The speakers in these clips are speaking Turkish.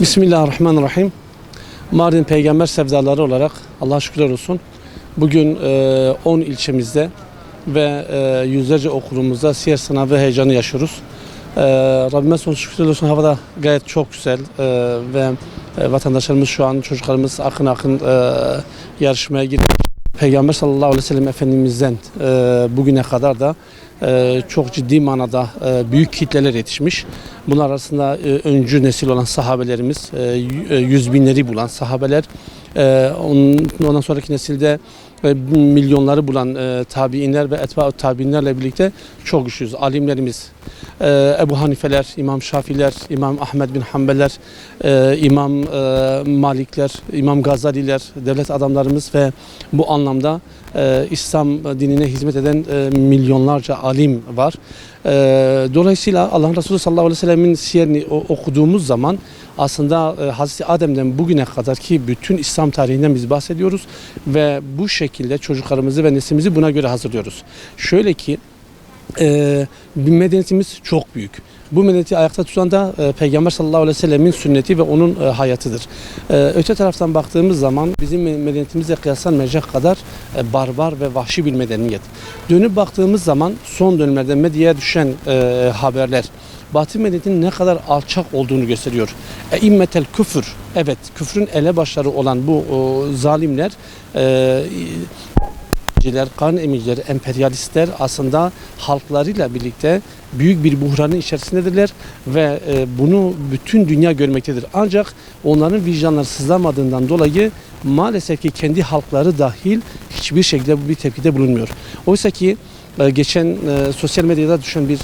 Bismillahirrahmanirrahim. Mardin Peygamber sevdaları olarak Allah'a şükürler olsun. Bugün 10 ilçemizde ve yüzlerce okulumuzda siyer sınavı heyecanı yaşıyoruz. Rabbime sonsuz şükürler olsun, havada gayet çok güzel ve vatandaşlarımız şu an, çocuklarımız akın akın yarışmaya gidiyor. Peygamber sallallahu aleyhi ve sellem Efendimiz'den bugüne kadar da çok ciddi manada büyük kitleler yetişmiş. Bunlar arasında öncü nesil olan sahabelerimiz, yüz binleri bulan sahabeler, ondan sonraki nesilde milyonları bulan tabiinler ve etba-ı tabiinlerle birlikte çok güçlüyüz. Alimlerimiz, Ebu Hanifeler, İmam Şafiler, İmam Ahmed bin Hanbeller, İmam Malikler, İmam Gazaliler, devlet adamlarımız ve bu anlamda İslam dinine hizmet eden milyonlarca alim var. Dolayısıyla Allah'ın Resulü sallallahu aleyhi ve sellemin siyerini okuduğumuz zaman aslında Hazreti Adem'den bugüne kadar ki bütün İslam tarihinden biz bahsediyoruz ve bu şekilde çocuklarımızı ve neslimizi buna göre hazırlıyoruz. Şöyle ki medeniyetimiz çok büyük. Bu medeniyeti ayakta tutan da Peygamber sallallahu aleyhi ve sellemin sünneti ve onun hayatıdır. Öte taraftan baktığımız zaman bizim medeniyetimizle kıyaslanmayacak kadar barbar ve vahşi bir medeniyet. Dönüp baktığımız zaman son dönemlerde medyaya düşen haberler Batı medeniyetinin ne kadar alçak olduğunu gösteriyor. İmmetel küfür, evet küfrün elebaşları olan bu zalimler, kan emiciler, emperyalistler aslında halklarıyla birlikte büyük bir buhranın içerisindedirler ve bunu bütün dünya görmektedir. Ancak onların vicdanları sızlamadığından dolayı maalesef ki kendi halkları dahil hiçbir şekilde bir tepkide bulunmuyor. Oysa ki geçen sosyal medyada düşen bir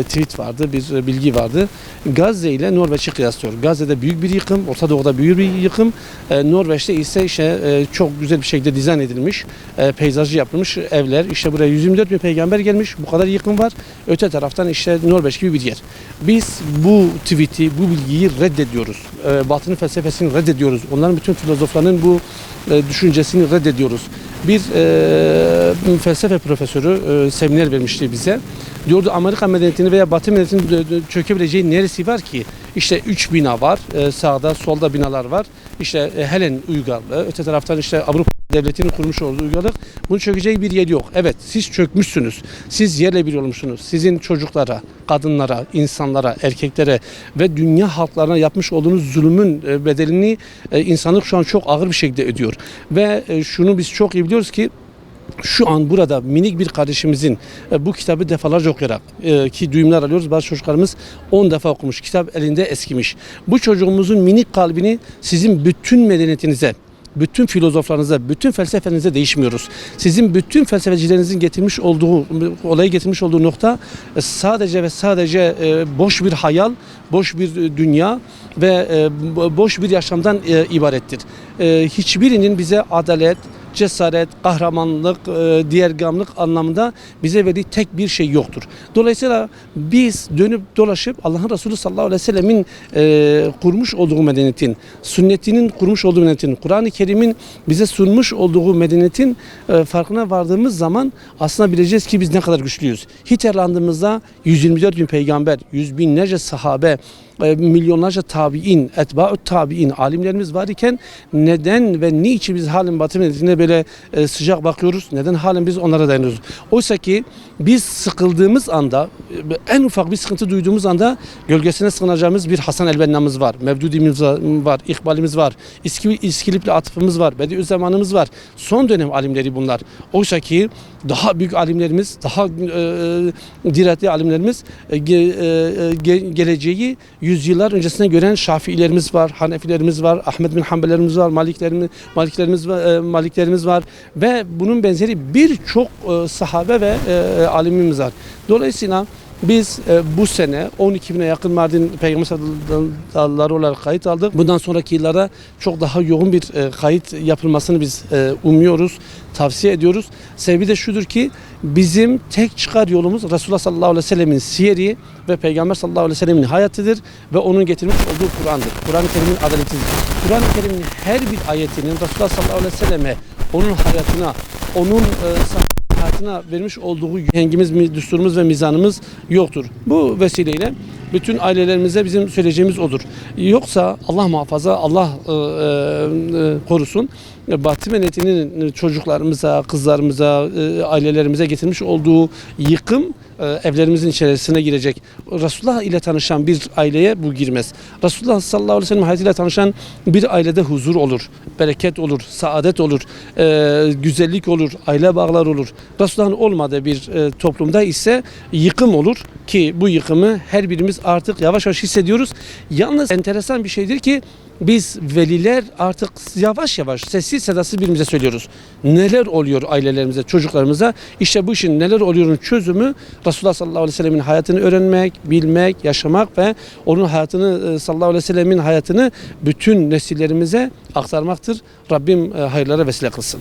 tweet vardı, bir bilgi vardı. Gazze ile Norveç'i kıyaslıyor. Gazze'de büyük bir yıkım, Orta Doğu'da büyük bir yıkım. Norveç'te ise çok güzel bir şekilde dizayn edilmiş, peyzajı yapılmış evler. İşte buraya 124 bin peygamber gelmiş, bu kadar yıkım var. Öte taraftan işte Norveç gibi bir yer. Biz bu tweet'i, bu bilgiyi reddediyoruz. Batı'nın felsefesini reddediyoruz. Onların bütün filozoflarının bu düşüncesini reddediyoruz. Bir felsefe profesörü seminer vermişti bize. Diyordu Amerika medeniyetini veya Batı medeniyetinin çökebileceği neresi var ki? İşte 3 bina var. Sağda solda binalar var. İşte Helen uygarlığı. Öte taraftan işte Avrupa devletinin kurmuş olduğu uygarlık. Bunun çökeceği bir yer yok. Evet, siz çökmüşsünüz. Siz yerle bir olmuşsunuz. Sizin çocuklara, kadınlara, insanlara, erkeklere ve dünya halklarına yapmış olduğunuz zulümün bedelini insanlık şu an çok ağır bir şekilde ödüyor. Ve şunu biz çok iyi biliyoruz ki şu an burada minik bir kardeşimizin bu kitabı defalarca okuyarak ki duyumlar alıyoruz. Bazı çocuklarımız 10 defa okumuş. Kitap elinde eskimiş. Bu çocuğumuzun minik kalbini sizin bütün medeniyetinize, bütün filozoflarınıza, bütün felsefenize değişmiyoruz. Sizin bütün felsefecilerinizin getirmiş olduğu, olayı getirmiş olduğu nokta sadece ve sadece boş bir hayal, boş bir dünya ve boş bir yaşamdan ibarettir. Hiçbirinin bize adalet, cesaret, kahramanlık, diğergamlık anlamında bize verdiği tek bir şey yoktur. Dolayısıyla biz dönüp dolaşıp Allah'ın Resulü sallallahu aleyhi ve sellemin kurmuş olduğu medeniyetin, sünnetinin kurmuş olduğu medeniyetin, Kur'an-ı Kerim'in bize sunmuş olduğu medeniyetin farkına vardığımız zaman aslında bileceğiz ki biz ne kadar güçlüyüz. Hitlerlandığımızda 124 bin peygamber, yüz binlerce sahabe, milyonlarca tabi'in, etba-ı tabi'in alimlerimiz var iken neden ve niçin biz halen Batı medeniyetine böyle sıcak bakıyoruz? Neden halen biz onlara dayanıyoruz? Oysa ki biz sıkıldığımız anda, en ufak bir sıkıntı duyduğumuz anda gölgesine sığınacağımız bir Hasan el-Benna'mız var, Mevdudi'miz var, İkbal'imiz var, İskilipli Atıf'ımız var, Bediüzzaman'ımız var. Son dönem alimleri bunlar. Oysa ki daha büyük alimlerimiz, daha diretli alimlerimiz geleceği yüzyıllar öncesine gören Şafiilerimiz var, Hanefilerimiz var, Ahmed bin Hanbelerimiz var, Maliklerimiz var ve bunun benzeri birçok sahabe ve alimimiz var. Dolayısıyla biz bu sene 12 bine yakın Mardin Peygamber sevdaları olarak kayıt aldık. Bundan sonraki yıllarda çok daha yoğun bir kayıt yapılmasını biz umuyoruz, tavsiye ediyoruz. Sebebi de şudur ki bizim tek çıkar yolumuz Resulullah sallallahu aleyhi ve sellemin siyeri ve Peygamber sallallahu aleyhi ve sellemin hayatıdır ve onun getirmiş olduğu Kur'an'dır. Kur'an-ı Kerim'in adaletidir. Kur'an-ı Kerim'in her bir ayetinin Resulullah sallallahu aleyhi ve selleme, onun hayatına, onun hayatına vermiş olduğu hengimiz, düsturumuz ve mizanımız yoktur. Bu vesileyle bütün ailelerimize bizim söyleyeceğimiz odur. Yoksa Allah muhafaza, Allah korusun, Batı medeniyetinin çocuklarımıza, kızlarımıza, ailelerimize getirmiş olduğu yıkım evlerimizin içerisine girecek. Resulullah ile tanışan bir aileye bu girmez. Resulullah sallallahu aleyhi ve sellem hayatıyla tanışan bir ailede huzur olur, bereket olur, saadet olur, güzellik olur, aile bağları olur. Resulullah'ın olmadığı bir toplumda ise yıkım olur ki bu yıkımı her birimiz artık yavaş yavaş hissediyoruz. Yalnız enteresan bir şeydir ki biz veliler artık yavaş yavaş sessiz sedasız birbirimize söylüyoruz. Neler oluyor ailelerimize, çocuklarımıza? İşte bu işin neler oluyorun çözümü Resulullah sallallahu aleyhi ve sellemin hayatını öğrenmek, bilmek, yaşamak ve onun hayatını sallallahu aleyhi ve sellemin hayatını bütün nesillerimize aktarmaktır. Rabbim hayırlara vesile kılsın.